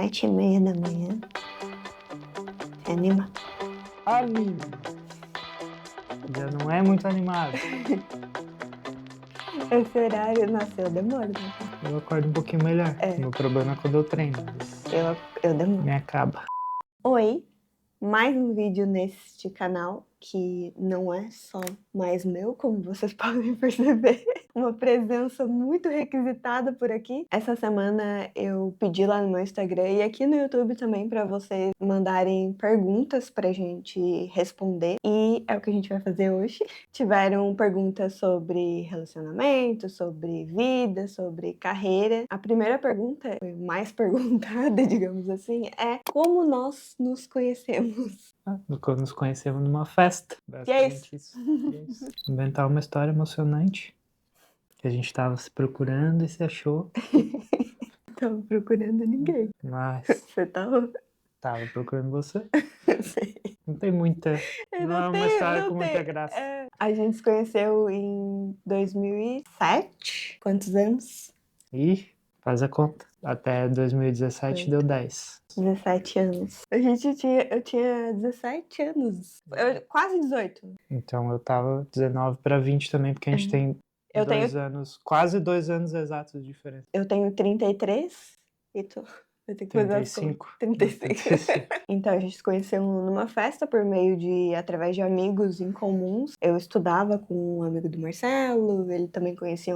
7h30 da manhã. Se anima? Anime. Já não é muito animado. Esse horário, nossa, eu demoro, né? Eu acordo um pouquinho melhor. É. Meu problema é quando eu treino. Eu demoro. Me acaba. Oi, mais um vídeo neste canal, que não é só mais meu, como vocês podem perceber. Uma presença muito requisitada por aqui. Essa semana eu pedi lá no meu Instagram e aqui no YouTube também para vocês mandarem perguntas pra gente responder. E é o que a gente vai fazer hoje. Tiveram perguntas sobre relacionamento, sobre vida, sobre carreira. A primeira pergunta, foi mais perguntada, digamos assim, é como nós nos conhecemos. Quando nos conhecemos numa festa. E é Basicamente isso. E é isso. Inventar uma história emocionante. Que a gente tava se procurando e se achou. Tava procurando ninguém. Mas Você tava? tava procurando você. Sei. Não tem muita. Eu Não é uma história com muita graça. A gente se conheceu em 2007. Quantos anos? E faz a conta. Até 2017 deu 10. 17 anos. Eu tinha 17 anos. Quase 18. Então eu tava 19 para 20 também, porque a gente tem Eu 2 anos, quase 2 anos exatos de diferença. Eu tenho 33 e tu? Eu tenho que fazer as contas. 35. 35. Então a gente se conheceu numa festa por meio através de amigos em comuns. Eu estudava com um amigo do Marcelo, ele também conhecia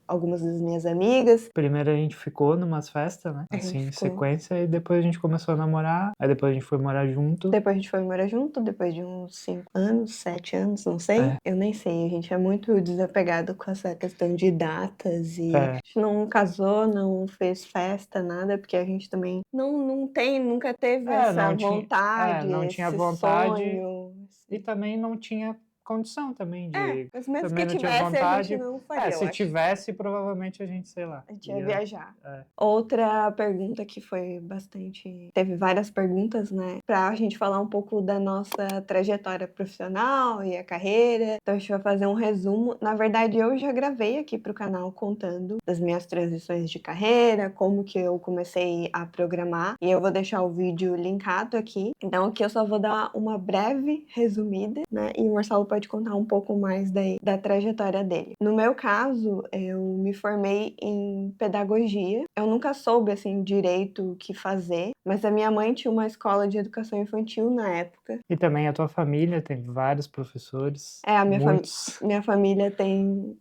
algumas das minhas amigas. Primeiro a gente ficou numas festas, né? A gente Assim, em ficou. sequência, e depois a gente começou a namorar, aí depois a gente foi morar junto. Depois a gente foi morar junto, depois de uns 5 anos, 7 anos, não sei. É. Eu nem sei, a gente é muito desapegado com essa questão de datas e É. a gente não casou, não fez festa, nada, porque a gente também nunca teve essa vontade, não tinha esse vontade sonho. e também não tinha condição também de... Mas mesmo também que não tinha tivesse, a vontade. gente não faria, Se eu acho. tivesse, provavelmente a gente, sei lá. A gente ia viajar. É. Outra pergunta que foi bastante... Teve várias perguntas, né? Pra gente falar um pouco da nossa trajetória profissional e a carreira. Então a gente vai fazer um resumo. Na verdade, eu já gravei aqui pro canal contando das minhas transições de carreira, como que eu comecei a programar. E eu vou deixar o vídeo linkado aqui. Então aqui eu só vou dar uma breve resumida, né? E o Marcelo pode contar um pouco mais da trajetória dele. No meu caso, eu me formei em pedagogia. Eu nunca soube, assim, direito o que fazer, mas a minha mãe tinha uma escola de educação infantil na época. E também a tua família tem vários professores. Minha família tem...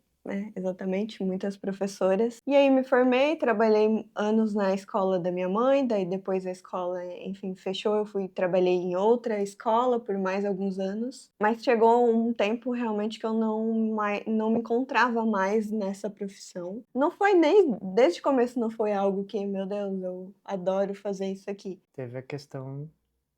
exatamente, muitas professoras. E aí me formei, trabalhei anos na escola da minha mãe, daí depois a escola, enfim, fechou, trabalhei em outra escola por mais alguns anos, mas chegou um tempo realmente que eu não me encontrava mais nessa profissão. Não foi desde o começo não foi algo que, meu Deus, eu adoro fazer isso aqui. Teve a questão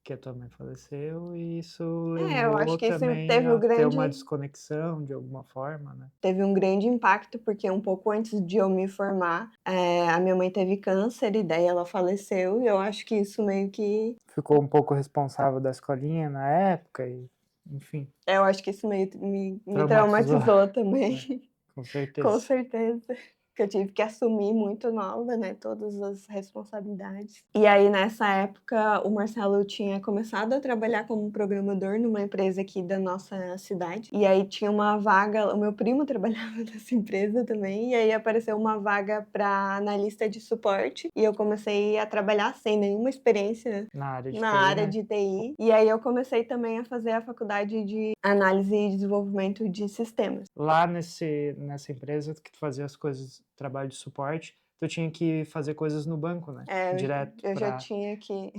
que a tua mãe faleceu e isso Eu acho levou que isso também teve a ter uma desconexão de alguma forma, né? Teve um grande impacto, porque um pouco antes de eu me formar, a minha mãe teve câncer e daí ela faleceu, e eu acho que isso meio que... Ficou um pouco responsável da escolinha na época e, enfim... Eu acho que isso meio me traumatizou também. Com certeza. Com certeza. Que eu tive que assumir muito nova, né, todas as responsabilidades. E aí, nessa época, o Marcelo tinha começado a trabalhar como programador numa empresa aqui da nossa cidade. E aí tinha uma vaga, o meu primo trabalhava nessa empresa também, e aí apareceu uma vaga para analista de suporte. E eu comecei a trabalhar sem nenhuma experiência na área de TI. E aí eu comecei também a fazer a faculdade de análise e desenvolvimento de sistemas. Lá nessa empresa que tu fazia as coisas, trabalho de suporte, tu tinha que fazer coisas no banco, né? Direto eu já tinha que...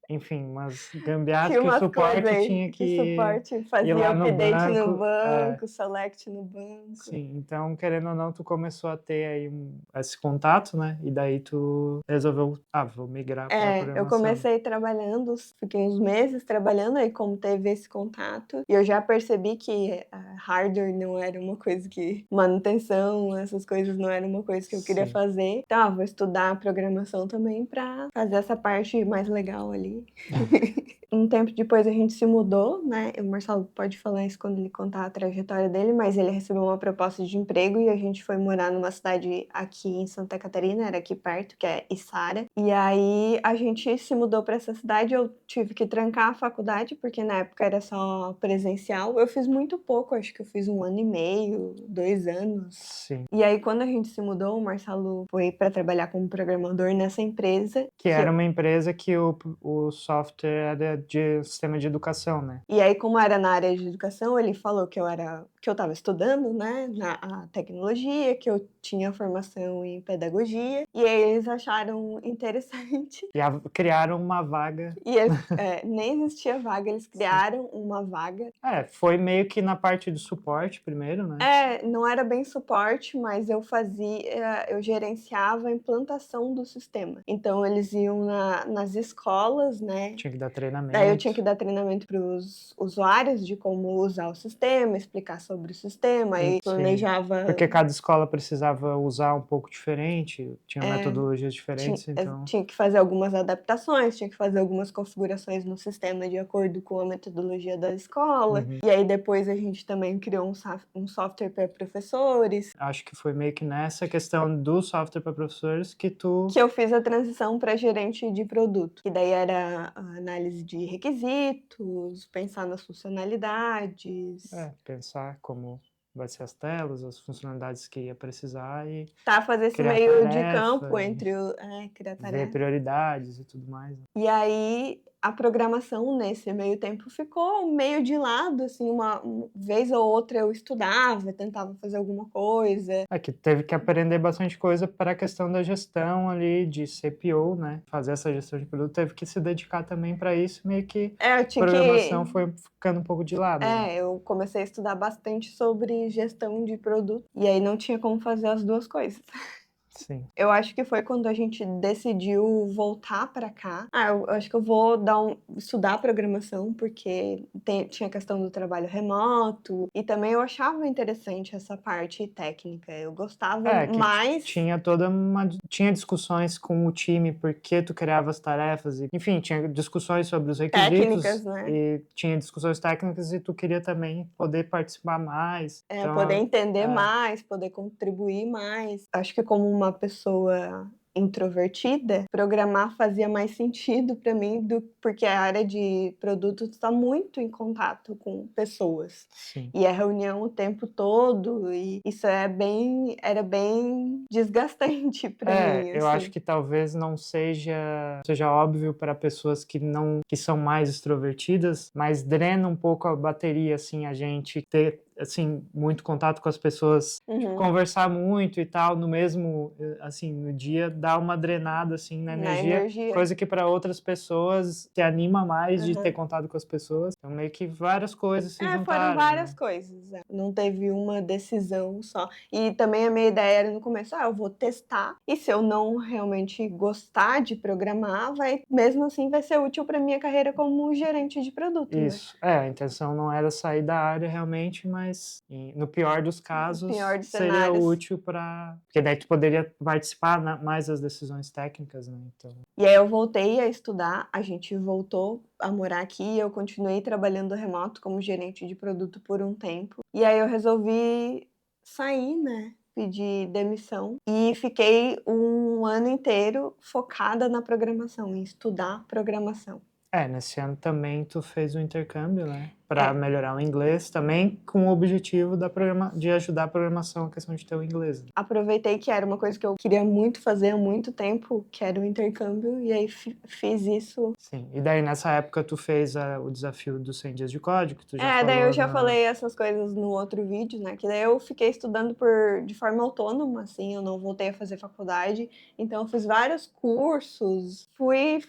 Enfim, mas gambiarra Tinha que o umas suporte coisas aí, tinha que que suporte ir fazia lá no update no banco. banco, select no banco. Sim, então, querendo ou não, tu começou a ter aí esse contato, né? E daí tu resolveu, vou migrar pra programação. Eu comecei trabalhando, fiquei uns meses trabalhando, aí como teve esse contato, e eu já percebi que hardware não era uma coisa que... manutenção, essas coisas não era uma coisa que eu queria fazer. Então, vou estudar programação também pra fazer essa parte mais legal ali. Um tempo depois a gente se mudou, né? O Marcelo pode falar isso quando ele contar a trajetória dele, mas ele recebeu uma proposta de emprego e a gente foi morar numa cidade aqui em Santa Catarina, era aqui perto, que é Içara. E aí a gente se mudou para essa cidade, eu tive que trancar a faculdade, porque na época era só presencial. Eu fiz muito pouco, acho que eu fiz 1 ano e meio, 2 anos. Sim. E aí, quando a gente se mudou, o Marcelo foi para trabalhar como programador nessa empresa. Que era uma empresa que o software era de sistema de educação, né? E aí, como era na área de educação, ele falou que eu estava estudando, né, a tecnologia, que eu tinha formação em pedagogia, e aí eles acharam interessante. E criaram uma vaga. E eles, nem existia vaga, eles criaram uma vaga. Foi meio que na parte do suporte primeiro, né? Não era bem suporte, mas eu gerenciava a implantação do sistema. Então, eles iam nas escolas, né? Tinha que dar treinamento. Daí eu tinha que dar treinamento para os usuários de como usar o sistema, explicar sobre o sistema, e planejava... Porque cada escola precisava usar um pouco diferente, tinha metodologias diferentes, então... Tinha que fazer algumas adaptações, tinha que fazer algumas configurações no sistema de acordo com a metodologia da escola. Uhum. E aí depois a gente também criou um software para professores. Acho que foi meio que nessa questão do software para professores que eu fiz a transição para gerente de produto. Que daí era a análise de requisitos, pensar nas funcionalidades. Pensar como vai ser as telas, as funcionalidades que ia precisar e... fazer esse meio de campo entre criar tarefa. Ver prioridades e tudo mais. E aí, a programação nesse meio tempo ficou meio de lado, assim, uma vez ou outra eu estudava, tentava fazer alguma coisa. Que teve que aprender bastante coisa para a questão da gestão ali, de CPO, né? Fazer essa gestão de produto, teve que se dedicar também para isso, meio que a programação foi ficando um pouco de lado. Né? Eu comecei a estudar bastante sobre gestão de produto, e aí não tinha como fazer as duas coisas. Sim. Eu acho que foi quando a gente decidiu voltar para cá. Eu acho que eu vou estudar programação, porque tinha a questão do trabalho remoto, e também eu achava interessante essa parte técnica. Eu gostava mais... Tinha discussões com o time, porque tu criava as tarefas, enfim, tinha discussões sobre os requisitos. Técnicas, né? E tinha discussões técnicas e tu queria também poder participar mais. Então, poder entender mais, poder contribuir mais. Acho que como uma pessoa introvertida, programar fazia mais sentido para mim, porque a área de produto está muito em contato com pessoas. Sim. E a reunião o tempo todo, e isso era bem desgastante para mim. Eu acho que talvez não seja óbvio para pessoas que são mais extrovertidas, mas drena um pouco a bateria, assim, a gente ter muito contato com as pessoas, conversar muito e tal, no mesmo, assim, no dia, dá uma drenada, assim, na energia, coisa que para outras pessoas se anima mais de ter contato com as pessoas. Então, meio que várias coisas se juntaram. Foram várias coisas. Não teve uma decisão só. E também a minha ideia era no começo, eu vou testar, e se eu não realmente gostar de programar, mesmo assim vai ser útil para minha carreira como gerente de produto. Isso. A intenção não era sair da área realmente, mas no pior dos casos, seria útil porque daí tu poderia participar mais das decisões técnicas, né? Então... E aí eu voltei a estudar, a gente voltou a morar aqui, e eu continuei trabalhando remoto como gerente de produto por um tempo. E aí eu resolvi sair, né? Pedir demissão, e fiquei 1 ano inteiro focada na programação, em estudar programação. Nesse ano também tu fez um intercâmbio, né? Para melhorar o inglês, também com o objetivo de ajudar a programação, a questão de ter o inglês. Né? Aproveitei que era uma coisa que eu queria muito fazer há muito tempo, que era o intercâmbio, e aí fiz isso. Sim, e daí nessa época tu fez o desafio dos 100 dias de código, que tu já falou. Daí eu já falei essas coisas no outro vídeo, né? Que daí eu fiquei estudando de forma autônoma, assim, eu não voltei a fazer faculdade, então eu fiz vários cursos, fui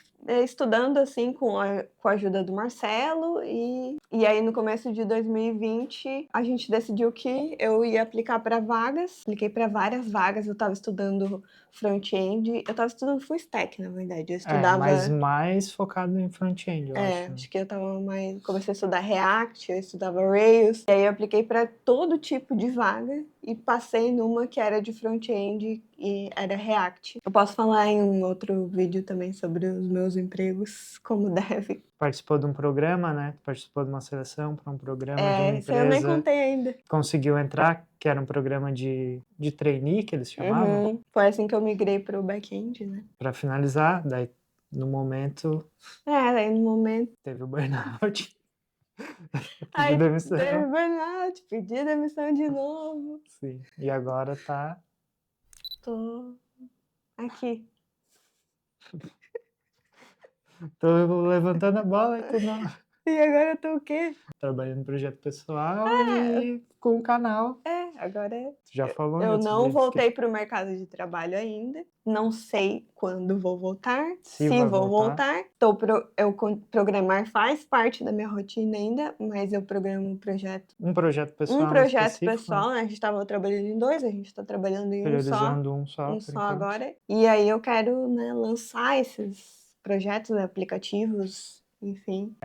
estudando, assim, com a ajuda do Marcelo, e aí no começo de 2020 a gente decidiu que eu ia aplicar para vagas, apliquei para várias vagas, eu estava estudando front-end. Eu tava estudando full stack, na verdade. Eu É, estudava. mas mais focado em front-end, eu acho. Acho que eu tava mais. Comecei a estudar React, eu estudava Rails. E aí eu apliquei para todo tipo de vaga e passei numa que era de front-end e era React. Eu posso falar em um outro vídeo também sobre os meus empregos como dev. Participou de um programa, né? Participou de uma seleção para um programa de uma Isso aí eu nem empresa. contei ainda. Conseguiu entrar, que era um programa de trainee, que eles chamavam. Foi assim que eu migrei para o back-end, né? Para finalizar, daí no momento Aí no momento. teve o burnout. Aí Pediu demissão. teve burnout, pedi demissão de novo. Sim. E agora tá Tô aqui. tô levantando a bola e tu não. E agora eu tô o quê? Trabalhando no projeto pessoal e com o canal. Agora é. Tu já falou em Eu outros não vídeos voltei para o mercado de trabalho ainda. Não sei quando vou voltar. Se Se vai vou voltar. voltar. Programar faz parte da minha rotina ainda, mas eu programo um projeto. Um projeto pessoal Um projeto específico, pessoal, né? A gente estava trabalhando em dois, a gente está trabalhando em um só. priorizando um só, Um por só enquanto. agora. E aí eu quero, né, lançar esses projetos, né, aplicativos, enfim.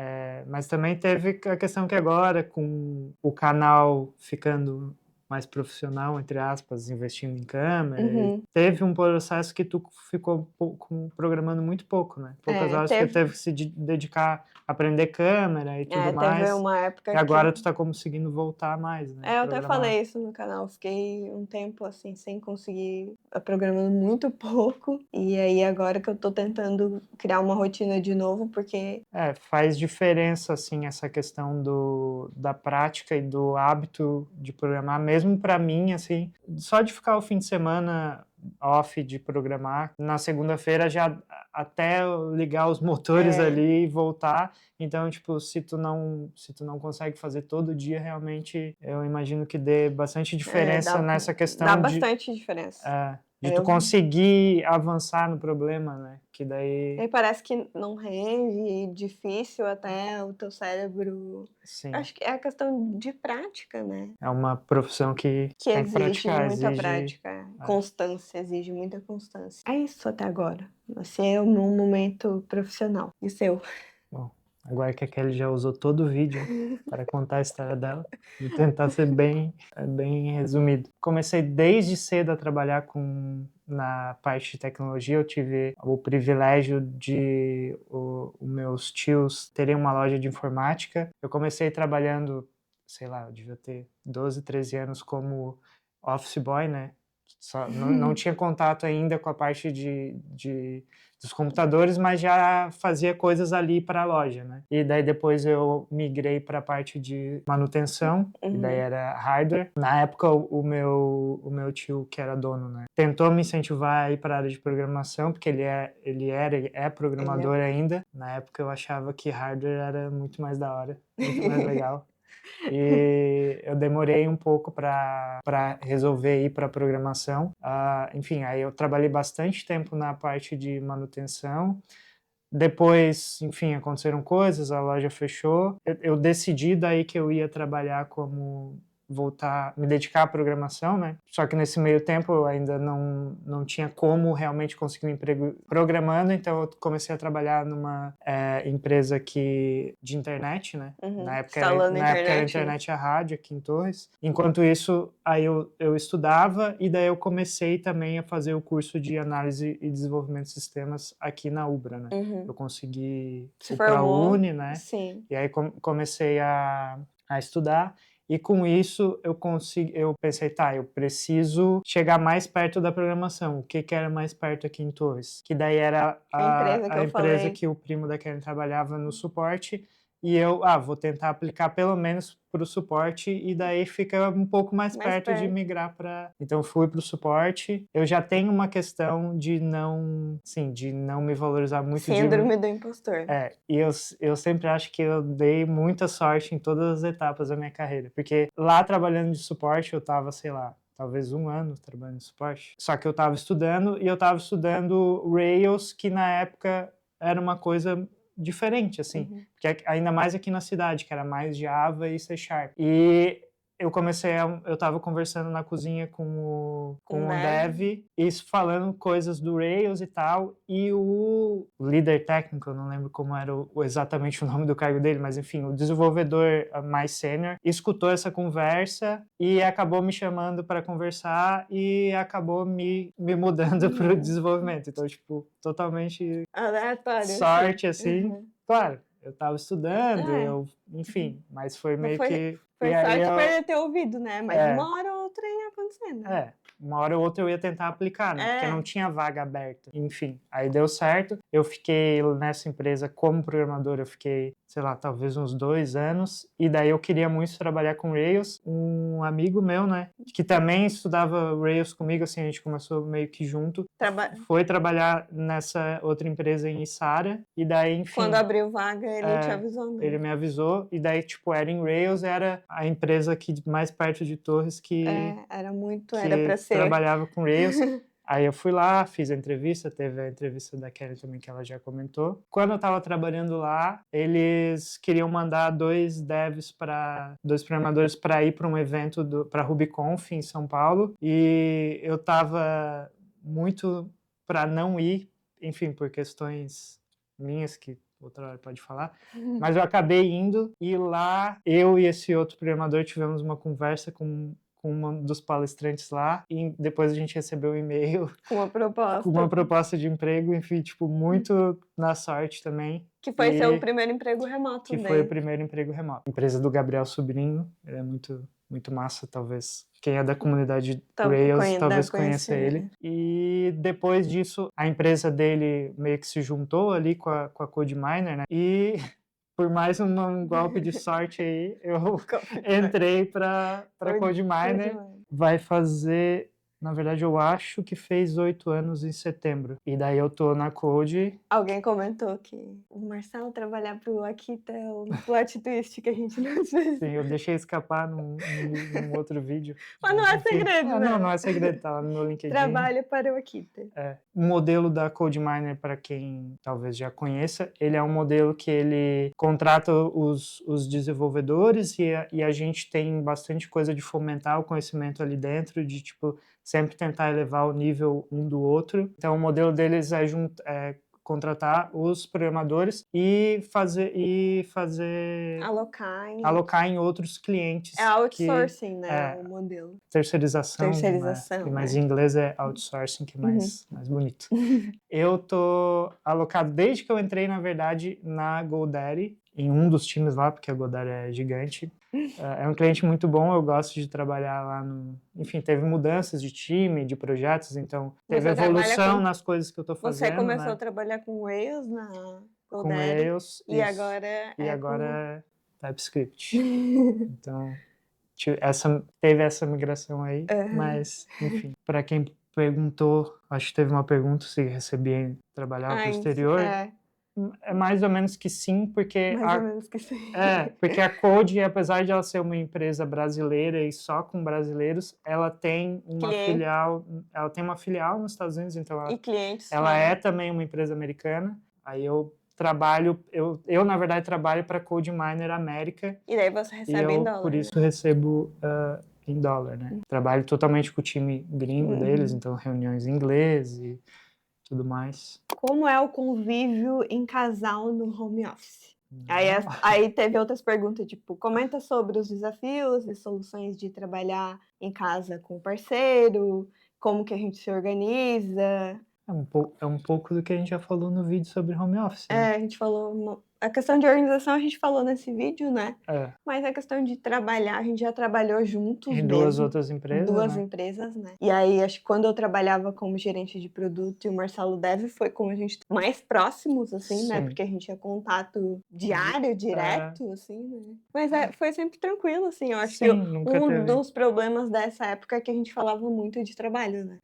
Mas também teve a questão que agora, com o canal ficando mais profissional, entre aspas, investindo em câmera, teve um processo que tu ficou programando muito pouco, né? Poucas horas, porque teve que se dedicar a aprender câmera e tudo mais. Teve uma época e agora tu tá conseguindo voltar mais, né? Eu até falei isso no canal, fiquei um tempo assim, sem conseguir, programando muito pouco, e aí agora que eu tô tentando criar uma rotina de novo, porque... faz diferença, assim, essa questão da prática e do hábito de programar, mesmo para mim, assim, só de ficar o fim de semana off de programar, na segunda-feira já até eu ligar os motores ali e voltar. Então, tipo, se tu não consegue fazer todo dia, realmente eu imagino que dê bastante diferença nessa questão Dá bastante diferença. de tu conseguir avançar no problema, né? Que daí... E parece que não rende, difícil até o teu cérebro... Sim. Acho que é a questão de prática, né? É uma profissão que tem que praticar, muita prática. Constância, exige muita constância. É isso até agora. Esse é o meu momento profissional. E o seu? Bom, agora que a Kelly já usou todo o vídeo para contar a história dela, vou tentar ser bem resumido. Comecei desde cedo a trabalhar na parte de tecnologia. Eu tive o privilégio de os meus tios terem uma loja de informática. Eu comecei trabalhando, sei lá, eu devia ter 12, 13 anos como office boy, né? Não tinha contato ainda com a parte dos computadores, mas já fazia coisas ali para a loja, né? E daí depois eu migrei para a parte de manutenção, e daí era hardware. Na época o meu tio, que era dono, né, tentou me incentivar a ir para a área de programação, porque ele é programador ainda. Na época eu achava que hardware era muito mais da hora, muito mais legal. E eu demorei um pouco para resolver ir para programação. Enfim, aí eu trabalhei bastante tempo na parte de manutenção. Depois, enfim, aconteceram coisas, a loja fechou. Eu decidi daí que eu ia trabalhar me dedicar à programação, né? Só que nesse meio tempo eu ainda não tinha como realmente conseguir um emprego programando, então eu comecei a trabalhar numa empresa de internet, né? Na época era a internet a rádio aqui em Torres. Enquanto isso, aí eu estudava e daí eu comecei também a fazer o curso de análise e desenvolvimento de sistemas aqui na Ubra, né? Eu consegui ir para a Uni, né? Sim. E aí comecei a estudar. E com isso eu pensei, eu preciso chegar mais perto da programação. O que era mais perto aqui em Torres? Que daí era a empresa que o primo da Karen trabalhava no suporte. E eu, vou tentar aplicar pelo menos para o suporte, e daí fica um pouco mais perto de migrar para... Então fui para o suporte. Eu já tenho uma questão de não me valorizar muito. Síndrome do impostor. E eu sempre acho que eu dei muita sorte em todas as etapas da minha carreira, porque lá trabalhando de suporte eu tava, sei lá, talvez 1 ano trabalhando de suporte. Só que eu tava estudando Rails, que na época era uma coisa diferente, assim, porque ainda mais aqui na cidade, que era mais Java e C#. E eu tava conversando na cozinha com Com o o dev, isso falando coisas do Rails e tal, e o líder técnico, eu não lembro como era exatamente o nome do cargo dele, mas enfim, o desenvolvedor mais sênior, escutou essa conversa e acabou me chamando para conversar e acabou me mudando para o desenvolvimento. Então, tipo, totalmente aleatório, sorte, assim. Uhum. Claro, eu tava estudando, É. enfim, mas foi Não meio que... foi E aí sorte eu... para ter ouvido, né? Mas É, uma hora ou outra ia acontecer, né? uma hora ou outra eu ia tentar aplicar, né? Porque É. não tinha vaga aberta. Enfim, aí deu certo. Eu fiquei nessa empresa como programador, eu fiquei, sei lá, talvez uns 2 anos. E daí eu queria muito trabalhar com Rails. Um amigo meu, né? Que também estudava Rails comigo, assim, a gente começou meio que junto. Foi trabalhar nessa outra empresa em Içara. E daí, enfim... Quando abriu vaga, ele te avisou, né? Ele me avisou. E daí, tipo, era em Rails, era a empresa que mais perto de Torres que... era pra ser. trabalhava com Rails. Aí eu fui lá, fiz a entrevista, teve a entrevista da Kelly também, que ela já comentou. Quando eu tava trabalhando lá, eles queriam mandar 2 programadores para ir para um evento para RubyConf em São Paulo. E eu tava muito para não ir, enfim, por questões minhas que outra hora pode falar, mas eu acabei indo e lá eu e esse outro programador tivemos uma conversa com um dos palestrantes lá e depois a gente recebeu um e-mail com uma proposta de emprego, enfim, tipo, muito na sorte também. Que foi seu primeiro emprego remoto. Que foi o primeiro emprego remoto. Empresa do Gabriel Sobrinho, ele é muito, muito massa, talvez. Quem é da comunidade Rails talvez conheça ele. E depois disso, a empresa dele meio que se juntou ali com a CodeMiner, né? E por mais um golpe de sorte aí, eu entrei para CodeMiner. Vai fazer... Na verdade, eu acho que fez 8 anos em setembro. E daí eu tô na Code. Alguém comentou que o Marcelo trabalhar pro Akita é um plot twist que a gente não fez. Sim, eu deixei escapar num outro vídeo. Mas não é segredo, né? Não é segredo, tá lá no meu LinkedIn. Trabalho para o Akita. O modelo da CodeMiner, para quem talvez já conheça, ele é um modelo que ele contrata os desenvolvedores e a gente tem bastante coisa de fomentar o conhecimento ali dentro, de tipo sempre tentar elevar o nível um do outro. Então o modelo deles é contratar os programadores e fazer alocar em outros clientes. É outsourcing, né? O modelo. Terceirização, né? Mas em inglês é outsourcing, que é mais bonito. Eu tô alocado desde que eu entrei, na verdade, na GoDaddy, em um dos times lá, porque a GoDaddy é gigante. É um cliente muito bom, eu gosto de trabalhar lá no... Enfim, teve mudanças de time, de projetos, então teve evolução nas coisas que eu tô fazendo. Você começou a trabalhar com Rails na GoDaddy. Com Rails. E agora é TypeScript. Então, teve essa migração aí, mas, enfim, para quem perguntou, acho que teve uma pergunta se recebia trabalhar para o exterior. É mais ou menos que sim, porque porque a Code, apesar de ela ser uma empresa brasileira e só com brasileiros, ela tem uma filial nos Estados Unidos, então ela é também uma empresa americana. Aí eu na verdade trabalho para CodeMiner América. E daí você recebe em dólar. Por isso recebo em dólar, né? Trabalho totalmente com o time gringo deles, então reuniões em inglês e tudo mais. Como é o convívio em casal no home office? Aí teve outras perguntas, tipo, comenta sobre os desafios e soluções de trabalhar em casa com o parceiro, como que a gente se organiza. É um pouco do que a gente já falou no vídeo sobre home office. Né? A gente falou... A questão de organização a gente falou nesse vídeo, né? Mas a questão de trabalhar, a gente já trabalhou juntos em duas outras empresas, duas empresas, né? E aí, acho que quando eu trabalhava como gerente de produto e o Marcelo Dev foi como a gente mais próximos, assim, né? Porque a gente tinha contato diário, direto, assim, né? Mas foi sempre tranquilo, assim. Eu acho que dos problemas dessa época é que a gente falava muito de trabalho, né?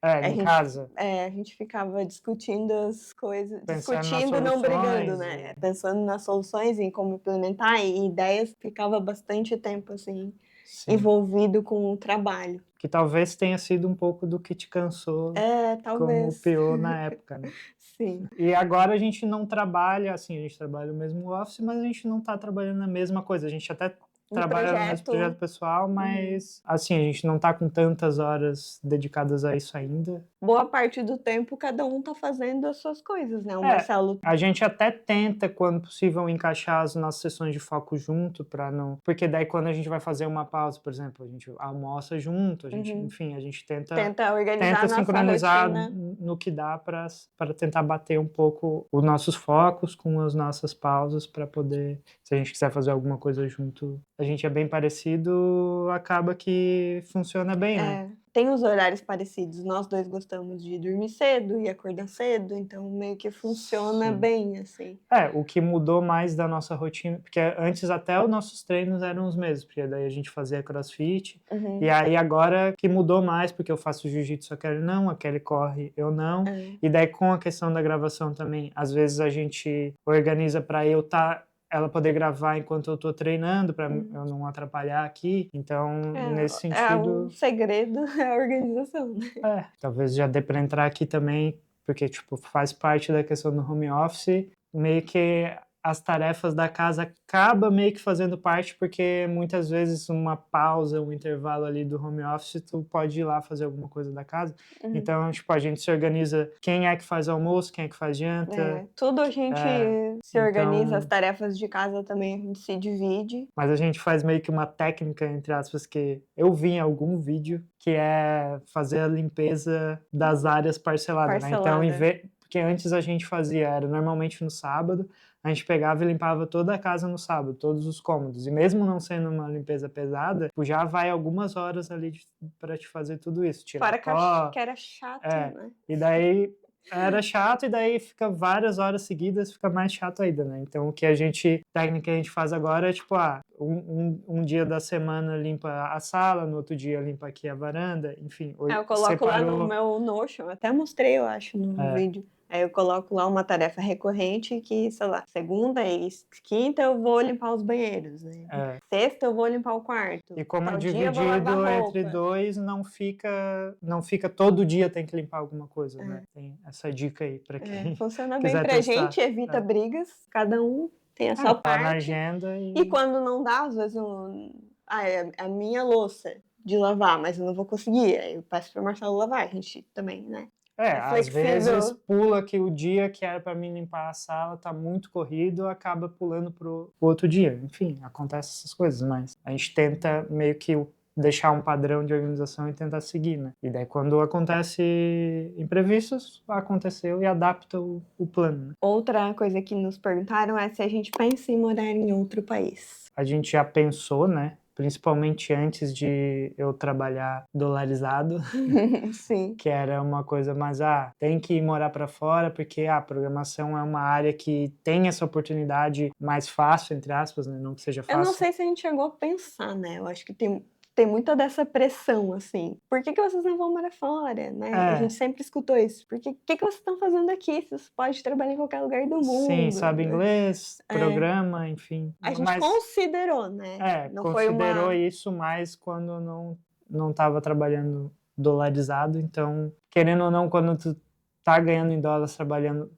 Casa. A gente ficava discutindo as coisas, discutindo, não brigando, né? Pensando nas soluções, em como implementar, e ideias, ficava bastante tempo, assim, envolvido com o trabalho. Que talvez tenha sido um pouco do que te cansou como PO na época, né? Sim. E agora a gente não trabalha, assim, a gente trabalha no mesmo office, mas a gente não tá trabalhando na mesma coisa. A gente até trabalha no mesmo projeto pessoal, mas assim, a gente não tá com tantas horas dedicadas a isso ainda. Boa parte do tempo cada um tá fazendo as suas coisas, né? O Marcelo. A gente até tenta, quando possível, encaixar as nossas sessões de foco junto, para não. Porque daí, quando a gente vai fazer uma pausa, por exemplo, a gente almoça junto, a gente, enfim, a gente Tenta organizar a nossa sincronizar rotina. no que dá para tentar bater um pouco os nossos focos com as nossas pausas, para poder, se a gente quiser fazer alguma coisa junto, a gente é bem parecido, acaba que funciona bem, né? Tem os horários parecidos. Nós dois gostamos de dormir cedo e acordar cedo, então meio que funciona bem, assim. O que mudou mais da nossa rotina, porque antes até os nossos treinos eram os mesmos, porque daí a gente fazia crossfit, e aí agora que mudou mais, porque eu faço jiu-jitsu, a Kelly não, a Kelly corre, eu não, e daí com a questão da gravação também, às vezes a gente organiza para ela poder gravar enquanto eu tô treinando, para eu não atrapalhar aqui. Então, nesse sentido... O segredo é a organização, né? Talvez já dê para entrar aqui também, porque, tipo, faz parte da questão do home office, meio que as tarefas da casa acaba meio que fazendo parte, porque muitas vezes uma pausa, um intervalo ali do home office, tu pode ir lá fazer alguma coisa da casa. Então, tipo, a gente se organiza quem é que faz almoço, quem é que faz janta. Tudo a gente se organiza, as tarefas de casa também a gente se divide. Mas a gente faz meio que uma técnica, entre aspas, que eu vi em algum vídeo, que é fazer a limpeza das áreas parceladas, né? Então, porque antes a gente fazia, era normalmente no sábado, a gente pegava e limpava toda a casa no sábado, todos os cômodos. E mesmo não sendo uma limpeza pesada, já vai algumas horas ali para te fazer tudo isso. Tirar pó, que era chato, né? E daí era chato, e daí fica várias horas seguidas, fica mais chato ainda, né? Então, técnica que a gente faz agora é tipo, um dia da semana limpa a sala, no outro dia limpa aqui a varanda, enfim. Eu coloco lá no meu Notion, até mostrei, eu acho, no vídeo. Aí eu coloco lá uma tarefa recorrente que, sei lá, segunda e quinta eu vou limpar os banheiros, né? Sexta eu vou limpar o quarto. E como é dividido entre dois, não fica todo dia tem que limpar alguma coisa, né? Tem essa dica aí para quem funciona quiser bem pra testar. gente, evita brigas, cada um tem a sua parte. Na agenda e quando não dá, às vezes é a minha louça de lavar, mas eu não vou conseguir, aí eu peço pro Marcelo lavar, a gente também, né? Às vezes pula que o dia que era para mim limpar a sala tá muito corrido, acaba pulando pro outro dia. Enfim, acontece essas coisas, mas a gente tenta meio que deixar um padrão de organização e tentar seguir, né? E daí quando acontece imprevistos, aconteceu e adapta o plano. Né? Outra coisa que nos perguntaram é se a gente pensa em morar em outro país. A gente já pensou, né? Principalmente antes de eu trabalhar dolarizado, Sim. que era uma coisa mais, tem que ir morar para fora, porque a programação é uma área que tem essa oportunidade mais fácil, entre aspas, né? Não que seja fácil. Eu não sei se a gente chegou a pensar, né? Eu acho que tem muita dessa pressão, assim. Por que vocês não vão morar fora, né? A gente sempre escutou isso. O que vocês estão fazendo aqui? Vocês podem trabalhar em qualquer lugar do mundo. Sim, sabe inglês, programa, enfim. A gente considerou, né? Não considerou isso mais quando não estava trabalhando dolarizado. Então, querendo ou não, quando tu tá ganhando em dólares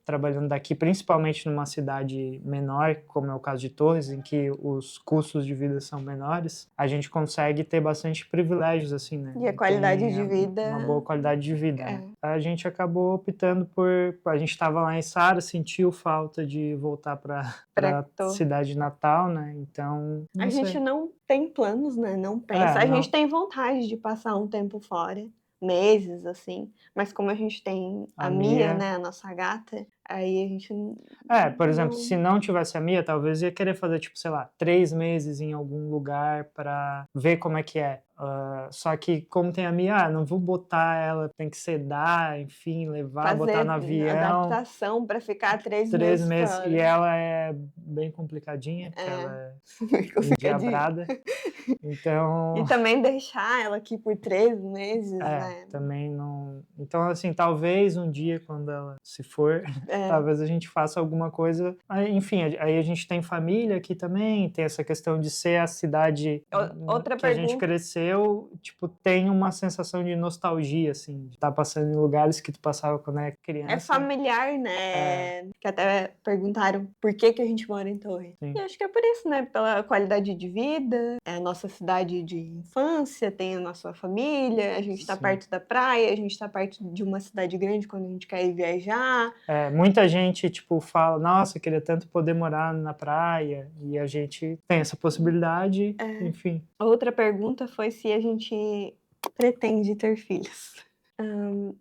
trabalhando daqui, principalmente numa cidade menor, como é o caso de Torres, em que os custos de vida são menores, a gente consegue ter bastante privilégios, assim, né? E a qualidade de vida... Uma boa qualidade de vida, né? A gente acabou optando a gente estava lá em Saara, sentiu falta de voltar para cidade natal, né? Então, gente não tem planos, né? Não pensa. A gente tem vontade de passar um tempo fora. Meses, assim, mas como a gente tem a Mia, né, a nossa gata, aí a gente... por exemplo, se não tivesse a Mia, talvez ia querer fazer, tipo, sei lá, 3 meses em algum lugar para ver como é que é. Só que como tem a Mia, não vou botar ela, tem que sedar, enfim, levar, botar no avião. Adaptação para ficar 3 meses fora. E ela é bem complicadinha, porque ela é endiabrada. Então... E também deixar ela aqui por 3 meses, né? Também não... Então, assim, talvez um dia, quando ela se for, talvez a gente faça alguma coisa. Enfim, aí a gente tem família aqui também, tem essa questão de ser a cidade que a gente cresceu. eu, tipo, tenho uma sensação de nostalgia, assim, de estar passando em lugares que tu passava quando era criança. É familiar, né? Que até perguntaram por que a gente mora em Torre. Sim. E acho que é por isso, né? Pela qualidade de vida, é a nossa cidade de infância, tem a nossa família, a gente tá Sim. perto da praia, a gente tá perto de uma cidade grande quando a gente quer ir viajar. Muita gente, tipo, fala, nossa, eu queria tanto poder morar na praia, e a gente tem essa possibilidade, enfim. Outra pergunta foi se a gente pretende ter filhos.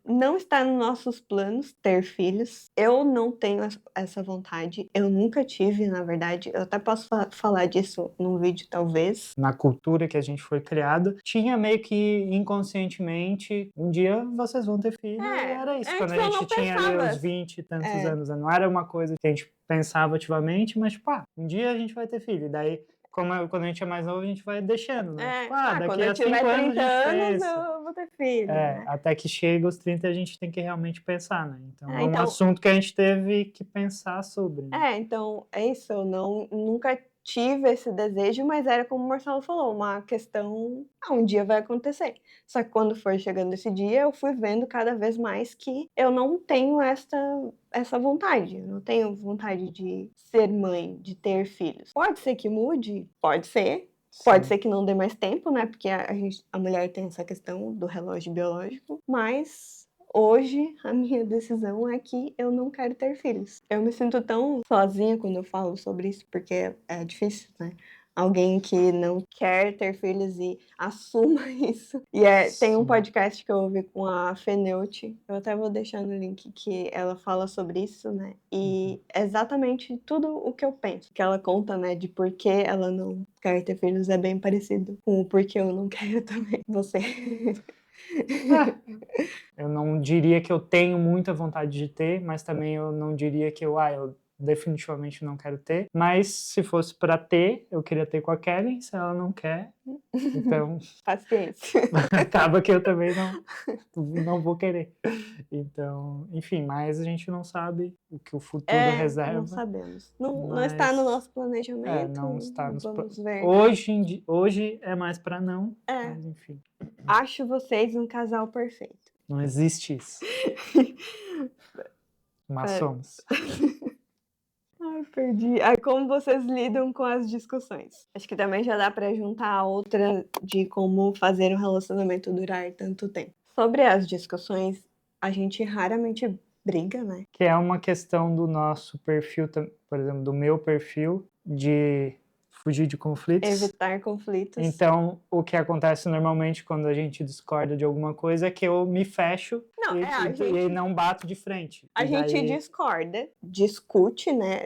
Não está nos nossos planos ter filhos. Eu não tenho essa vontade. Eu nunca tive, na verdade. Eu até posso falar disso num vídeo, talvez. Na cultura que a gente foi criado, tinha meio que inconscientemente, um dia vocês vão ter filho, e era isso. Quando a gente tinha ali os 20 e tantos anos, né? Não era uma coisa que a gente pensava ativamente, mas tipo, um dia a gente vai ter filho. E daí, quando a gente é mais novo, a gente vai deixando, né? Tipo, daqui quando eu a 5 tiver anos 30 a gente anos, eu vou ter filho. Né? Até que chega os 30 a gente tem que realmente pensar, né? Então é um então, assunto que a gente teve que pensar sobre. Né? Então é isso, eu nunca tive esse desejo, mas era como o Marcelo falou, uma questão, um dia vai acontecer. Só que quando foi chegando esse dia, eu fui vendo cada vez mais que eu não tenho essa vontade. Eu não tenho vontade de ser mãe, de ter filhos. Pode ser que mude? Pode ser. Pode ser que não dê mais tempo, né? Porque a mulher tem essa questão do relógio biológico. Mas hoje a minha decisão é que eu não quero ter filhos. Eu me sinto tão sozinha quando eu falo sobre isso, porque é difícil, né? Alguém que não quer ter filhos e assuma isso. E tem um podcast que eu ouvi com a Feneute, eu até vou deixar no link, que ela fala sobre isso, né? E exatamente tudo o que eu penso. Que ela conta, né, de por que ela não quer ter filhos é bem parecido com o porquê eu não quero também. Você. Eu não diria que eu tenho muita vontade de ter, mas também eu não diria que eu definitivamente não quero ter. Mas se fosse para ter, eu queria ter com a Kelly. Se ela não quer, então paciência. Acaba que eu também não vou querer. Então, enfim, mas a gente não sabe o que o futuro reserva. Não sabemos. Não está no nosso planejamento. Não está nos Vamos ver. Hoje é mais para não, mas enfim. Acho vocês um casal perfeito. Não existe isso. Mas somos. Ai, perdi. Como vocês lidam com as discussões? Acho que também já dá para juntar a outra de como fazer um relacionamento durar tanto tempo. Sobre as discussões, a gente raramente briga, né? Que é uma questão do nosso perfil, por exemplo, do meu perfil, de fugir de conflitos. Evitar conflitos. Então, o que acontece normalmente quando a gente discorda de alguma coisa é que eu me fecho e não bato de frente. A gente discorda, discute, né?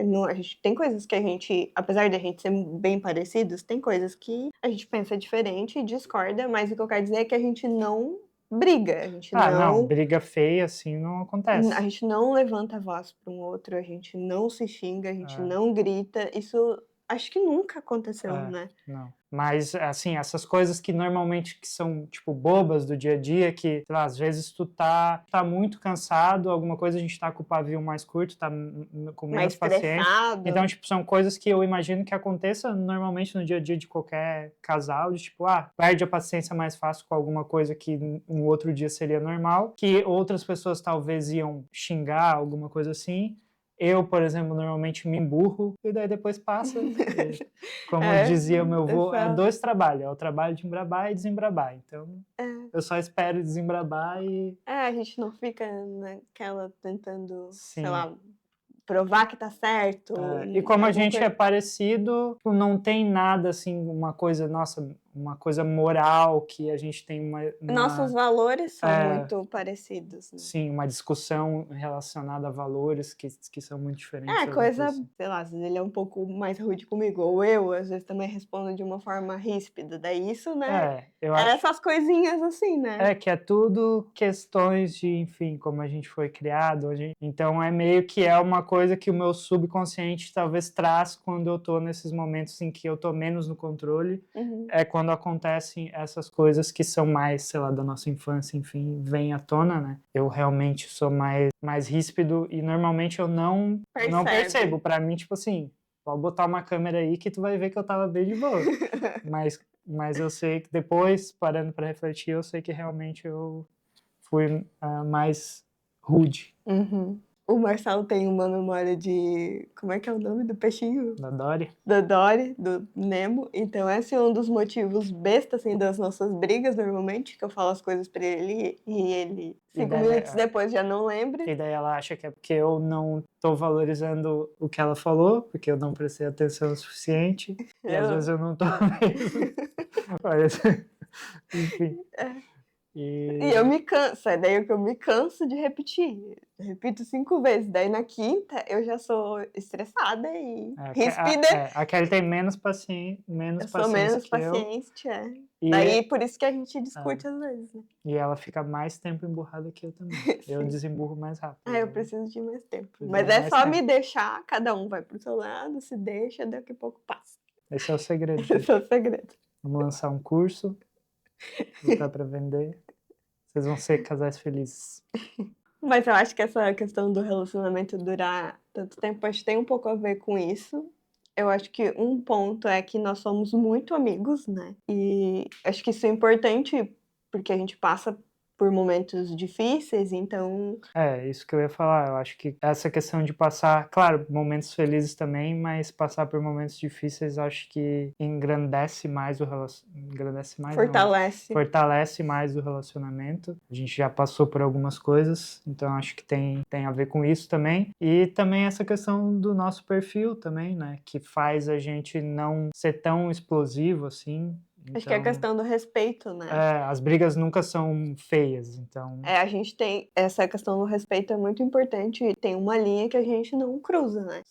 Tem coisas que a gente, apesar de a gente ser bem parecidos, tem coisas que a gente pensa diferente e discorda, mas o que eu quero dizer é que a gente não briga. A gente não, briga feia assim não acontece. A gente não levanta a voz para um outro, a gente não se xinga, a gente não grita. Isso acho que nunca aconteceu, né? Não. Mas, assim, essas coisas que normalmente que são, tipo, bobas do dia a dia, que, sei lá, às vezes tu tá muito cansado, alguma coisa a gente tá com o pavio mais curto, tá com menos paciência. Então, tipo, são coisas que eu imagino que aconteça normalmente no dia a dia de qualquer casal, de tipo, perde a paciência mais fácil com alguma coisa que um outro dia seria normal, que outras pessoas talvez iam xingar, alguma coisa assim. Eu, por exemplo, normalmente me emburro e daí depois passa. Como dizia o meu avô, dois trabalhos. É o trabalho de embrabar e desembrabar. Então, eu só espero desembrabar e... a gente não fica naquela tentando, sei lá, provar que tá certo. E como a gente é parecido, não tem nada assim, uma coisa moral que a gente tem Nossos valores são muito parecidos. Né? Sim, uma discussão relacionada a valores que são muito diferentes. Sei lá, às vezes ele é um pouco mais rude comigo, ou eu, às vezes também respondo de uma forma ríspida. Daí isso, né? Essas coisinhas assim, né? Que é tudo questões de, enfim, como a gente foi criado. Então é meio que uma coisa que o meu subconsciente talvez traz quando eu tô nesses momentos em que eu tô menos no controle. É quando acontecem essas coisas que são mais, sei lá, da nossa infância, enfim, vem à tona, né? Eu realmente sou mais ríspido e normalmente eu não percebo. Pra mim, tipo assim, pode botar uma câmera aí que tu vai ver que eu tava bem de boa. Mas Mas eu sei que depois, parando para refletir, eu sei que realmente eu fui mais rude. Uhum. O Marcelo tem uma memória de... Como é que é o nome do peixinho? Da Dory. Da Dory, do Nemo. Então esse é um dos motivos besta, assim, das nossas brigas, normalmente, que eu falo as coisas pra ele e ele, 5 minutos depois, já não lembra. E daí ela acha que é porque eu não tô valorizando o que ela falou, porque eu não prestei atenção o suficiente. E às vezes eu não tô mesmo. Mas, enfim. E eu me canso, é daí que eu me canso de repetir. Eu repito 5 vezes, daí na quinta eu já sou estressada e ríspida. A Kelly tem menos paciência, Eu sou menos que eu. paciente, E daí por isso que a gente discute às vezes, né? E ela fica mais tempo emburrada que eu também. Eu desemburro mais rápido. Eu preciso de mais tempo. Mas é só me deixar, cada um vai pro seu lado, se deixa, daqui a pouco passa. Esse é o segredo. Esse é o segredo. Vamos lançar um curso, botar pra vender. Vocês vão ser casais felizes. Mas eu acho que essa questão do relacionamento durar tanto tempo, acho que tem um pouco a ver com isso. Eu acho que um ponto é que nós somos muito amigos, né? E acho que isso é importante porque a gente passa por momentos difíceis, então... Isso que eu ia falar. Eu acho que essa questão de passar, claro, momentos felizes também, mas passar por momentos difíceis, acho que engrandece mais o relacionamento. Fortalece mais o relacionamento. A gente já passou por algumas coisas, então acho que tem a ver com isso também. E também essa questão do nosso perfil também, né? Que faz a gente não ser tão explosivo assim. Então, acho que é a questão do respeito, né? As brigas nunca são feias, então... A gente tem... Essa questão do respeito é muito importante e tem uma linha que a gente não cruza, né?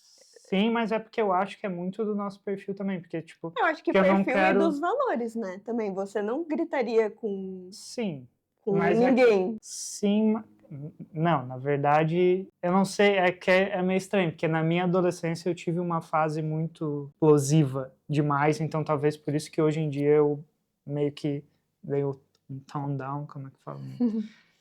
Sim, mas é porque eu acho que é muito do nosso perfil também, porque, tipo... Eu acho que perfil e dos valores, né? Também, você não gritaria com... Sim. Com ninguém. Sim... Não, na verdade, eu não sei, é meio estranho, porque na minha adolescência eu tive uma fase muito explosiva demais, então talvez por isso que hoje em dia eu meio que dei um tone down, como é que fala?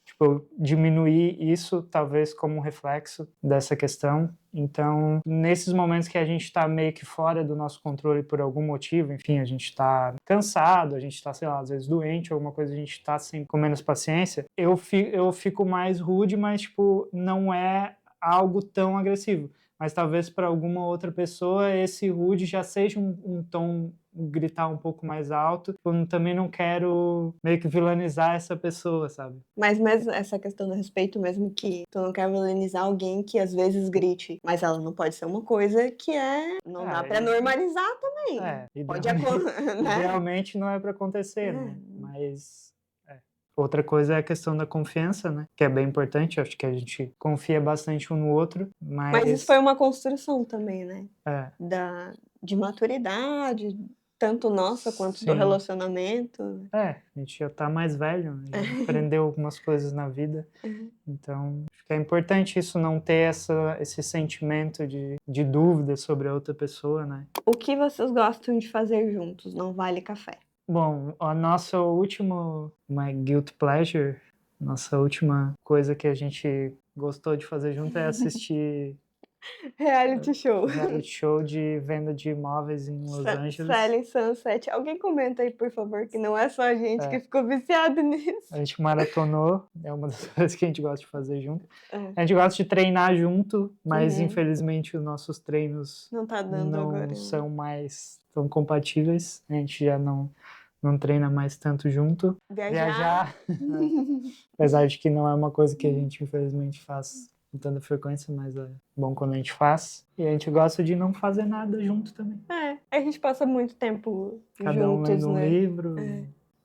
Tipo, eu diminuí isso, talvez como um reflexo dessa questão. Então, nesses momentos que a gente está meio que fora do nosso controle por algum motivo, enfim, a gente está cansado, a gente está, sei lá, às vezes doente, alguma coisa, a gente está sempre com menos paciência, eu fico mais rude, mas, tipo, não é algo tão agressivo. Mas talvez para alguma outra pessoa esse rude já seja um tom, gritar um pouco mais alto. Eu também não quero meio que vilanizar essa pessoa, sabe? Mas mesmo essa questão do respeito, mesmo que tu não quer vilanizar alguém que às vezes grite, mas ela não pode ser uma coisa que não dá pra normalizar também. Pode acontecer, né? Idealmente não é pra acontecer, né? Mas... Outra coisa é a questão da confiança, né? Que é bem importante, acho que a gente confia bastante um no outro, mas isso foi uma construção também, né? De maturidade, tanto nossa quanto do relacionamento. A gente já tá mais velho, né? Já aprendeu algumas coisas na vida, então acho que é importante isso, não ter esse sentimento de dúvida sobre a outra pessoa, né? O que vocês gostam de fazer juntos? Não vale café. Bom, a nossa última, my guilty pleasure, nossa última coisa que a gente gostou de fazer junto é assistir reality show de venda de imóveis em Los Angeles. Selling Sunset. Alguém comenta aí, por favor, que não é só a gente que ficou viciado nisso. A gente maratonou, é uma das coisas que a gente gosta de fazer junto. A gente gosta de treinar junto, mas infelizmente os nossos treinos não são mais tão compatíveis. A gente já não treina mais tanto junto. Viajar. Apesar de que não é uma coisa que a gente, infelizmente, faz com tanta frequência, mas é bom quando a gente faz. E a gente gosta de não fazer nada junto também. A gente passa muito tempo Cada um lendo um livro.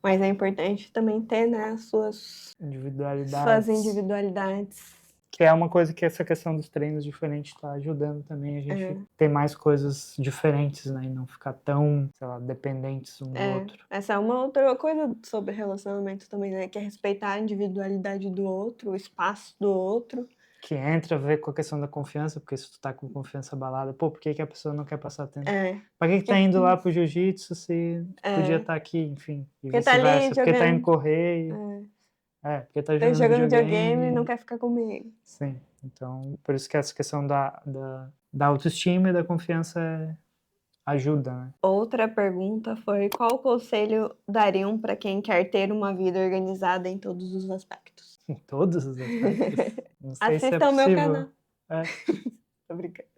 Mas é importante também ter, né, as suas individualidades. Que é uma coisa que essa questão dos treinos diferentes está ajudando também a gente ter mais coisas diferentes, né? E não ficar tão, sei lá, dependentes um do outro. Essa é uma outra coisa sobre relacionamento também, né? Que é respeitar a individualidade do outro, o espaço do outro. Que entra a ver com a questão da confiança, porque se tu tá com confiança abalada, por que a pessoa não quer passar tempo? Pra que tá indo lá pro jiu-jitsu se podia estar aqui, enfim, e vice-versa? Porque tá indo correr porque tá jogando videogame e não quer ficar comigo. Sim, então por isso que essa questão da autoestima e da confiança ajuda, né? Outra pergunta foi: qual conselho dariam para quem quer ter uma vida organizada em todos os aspectos? Em todos os aspectos. Não sei se é Assistam meu canal. possível. É. Tô brincando.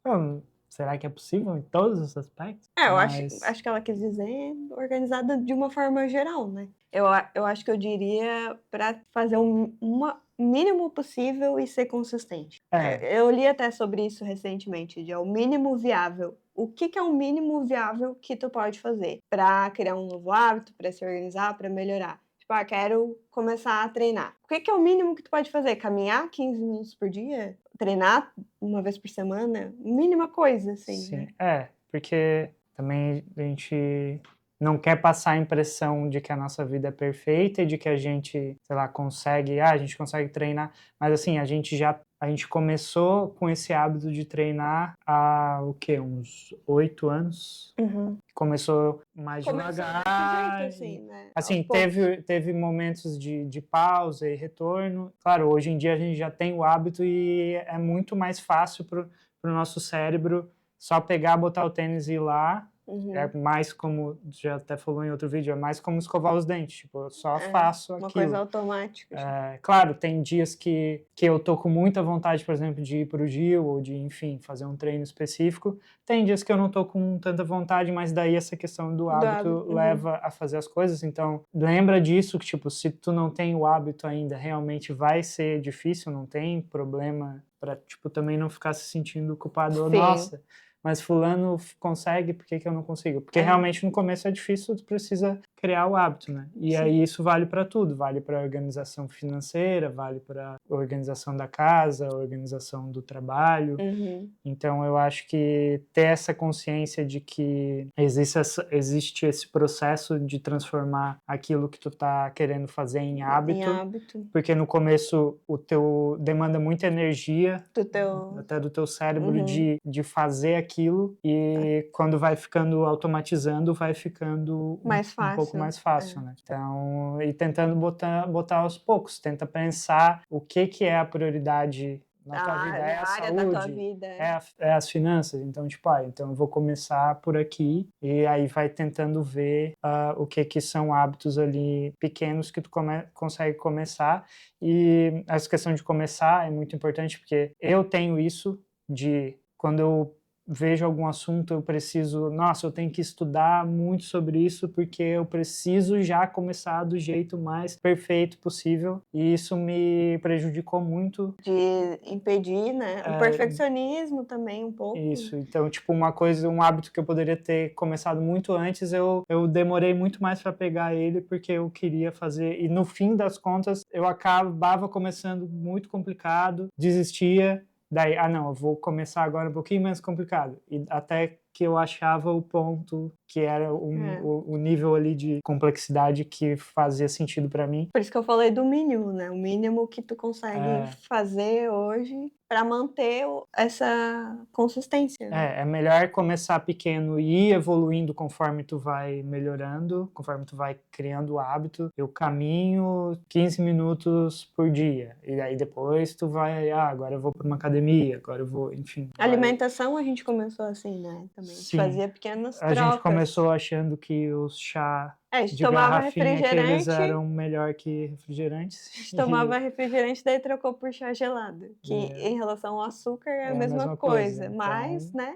Bom, será que é possível em todos os aspectos? Eu Mas acho que ela quis dizer organizada de uma forma geral, né? Eu acho que eu diria para fazer o mínimo possível e ser consistente. Eu li até sobre isso recentemente, de é o mínimo viável. O que é o mínimo viável que tu pode fazer para criar um novo hábito, para se organizar, para melhorar? Tipo, quero começar a treinar. O que é o mínimo que tu pode fazer? Caminhar 15 minutos por dia? Treinar uma vez por semana? Mínima coisa, assim, sim, né? porque também a gente não quer passar a impressão de que a nossa vida é perfeita e de que a gente, sei lá, a gente consegue treinar, mas assim, a gente começou com esse hábito de treinar há o quê? Uns 8 anos. Uhum. Começou mais Começou devagar. desse jeito, assim, né? Aos Assim, poucos. teve momentos de pausa e retorno. Claro, hoje em dia a gente já tem o hábito e é muito mais fácil para o nosso cérebro só pegar, botar o tênis e ir lá. Uhum. É mais como, já até falou em outro vídeo, é mais como escovar os dentes. Tipo, eu só faço Uma aquilo. coisa automática. Claro, tem dias que eu tô com muita vontade, por exemplo, de ir pro Gil ou de, enfim, fazer um treino específico. Tem dias que eu não tô com tanta vontade, mas daí essa questão do hábito leva a fazer as coisas. Então, lembra disso, que tipo, se tu não tem o hábito ainda, realmente vai ser difícil, não tem problema pra, tipo, também não ficar se sentindo culpado. Sim. Nossa, mas fulano consegue, por que eu não consigo? Porque realmente no começo é difícil, tu precisa criar o hábito, né? E aí isso vale para tudo, vale para a organização financeira, vale para a organização da casa, a organização do trabalho. Uhum. Então eu acho que ter essa consciência de que existe esse processo de transformar aquilo que tu tá querendo fazer em hábito. Porque no começo o teu demanda muita energia até do teu cérebro de fazer aquilo, e quando vai ficando automatizando, vai ficando um pouco mais fácil, né? Então, e tentando botar aos poucos, tenta pensar o que é a prioridade na tua vida, é a saúde, é as finanças, então tipo, então eu vou começar por aqui, e aí vai tentando ver o que são hábitos ali pequenos que tu consegue começar. E essa questão de começar é muito importante, porque eu tenho isso de quando eu vejo algum assunto, eu tenho que estudar muito sobre isso, porque eu preciso já começar do jeito mais perfeito possível, e isso me prejudicou muito. De impedir, né? O perfeccionismo também um pouco. Isso, então, tipo, um hábito que eu poderia ter começado muito antes, eu demorei muito mais para pegar ele, porque eu queria fazer, e no fim das contas, eu acabava começando muito complicado, desistia. Daí, não, eu vou começar agora um pouquinho mais complicado. E até que eu achava o ponto que era o nível ali de complexidade que fazia sentido para mim. Por isso que eu falei do mínimo, né? O mínimo que tu consegue fazer hoje para manter essa consistência. Né? É melhor começar pequeno e ir evoluindo conforme tu vai melhorando, conforme tu vai criando o hábito. Eu caminho 15 minutos por dia, e aí depois tu vai, agora eu vou para uma academia, agora eu vou, enfim. Alimentação a gente começou assim, né? Também. Sim. A gente fazia pequenas trocas. A gente começou achando que os chá de tomava garrafinha que eles refrigerante, eram melhor que refrigerantes. A gente tomava refrigerante, daí trocou por chá gelado. Que em relação ao açúcar é a mesma coisa. Então, mas, né,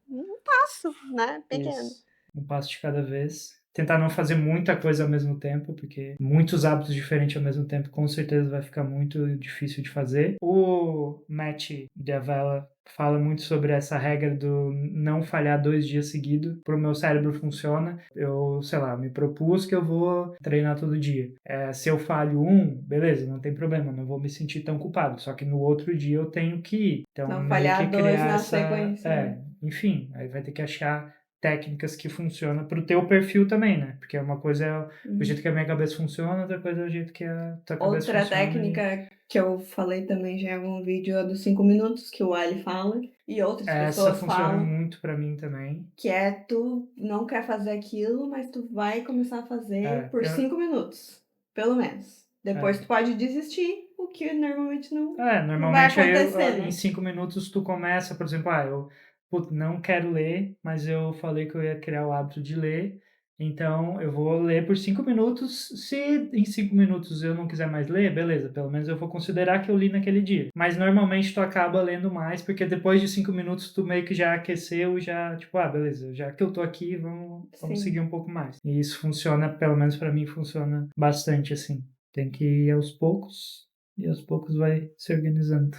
um passo, né, pequeno. Isso. Um passo de cada vez. Tentar não fazer muita coisa ao mesmo tempo, porque muitos hábitos diferentes ao mesmo tempo com certeza vai ficar muito difícil de fazer. O Matt D'Avella fala muito sobre essa regra do não falhar 2 dias seguidos. Pro meu cérebro funciona. Eu, sei lá, me propus que eu vou treinar todo dia. Se eu falho beleza, não tem problema, não vou me sentir tão culpado. Só que no outro dia eu tenho que ir. Então, não falhar 2 na sequência. Enfim, aí vai ter que achar técnicas que funcionam pro teu perfil também, né? Porque uma coisa é o jeito que a minha cabeça funciona, outra coisa é o jeito que a tua cabeça funciona. Outra técnica que eu falei também já em algum vídeo é dos 5 minutos, que o Ali fala, e outras pessoas falam. Essa funciona muito pra mim também. Que é tu não quer fazer aquilo, mas tu vai começar a fazer por 5 minutos, pelo menos. Depois tu pode desistir, o que normalmente não vai acontecer, em 5 minutos tu começa, por exemplo, eu putz, não quero ler, mas eu falei que eu ia criar o hábito de ler, então eu vou ler por 5 minutos. Se em 5 minutos eu não quiser mais ler, beleza, pelo menos eu vou considerar que eu li naquele dia. Mas normalmente tu acaba lendo mais, porque depois de 5 minutos tu meio que já aqueceu, já, tipo, beleza, já que eu tô aqui, vamos seguir Sim. um pouco mais. E isso funciona, pelo menos pra mim, funciona bastante assim. Tem que ir aos poucos, e aos poucos vai se organizando.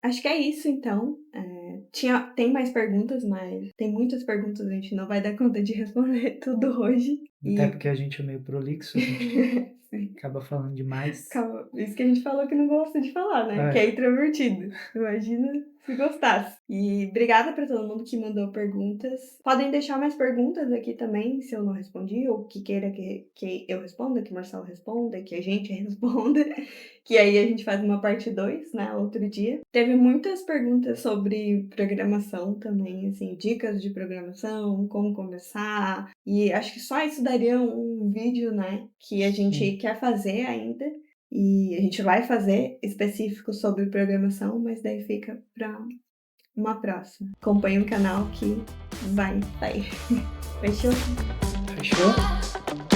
Acho que é isso, então. Tem mais perguntas, mas tem muitas perguntas, a gente não vai dar conta de responder tudo hoje. Até porque a gente é meio prolixo, a gente Sim. acaba falando demais. Calma, isso que a gente falou que não gosta de falar, né? Que é introvertido. Imagina se gostasse. E obrigada para todo mundo que mandou perguntas. Podem deixar mais perguntas aqui também, se eu não respondi, ou que queira que eu responda, que o Marcelo responda, que a gente responda. Que aí a gente faz uma parte 2, né? Outro dia. Teve muitas perguntas sobre programação também, assim, dicas de programação, como começar. E acho que só isso daria um vídeo, né? Que a gente Sim. quer fazer ainda. E a gente vai fazer específico sobre programação, mas daí fica para uma próxima. Acompanhe o canal que vai sair. Fechou? Fechou?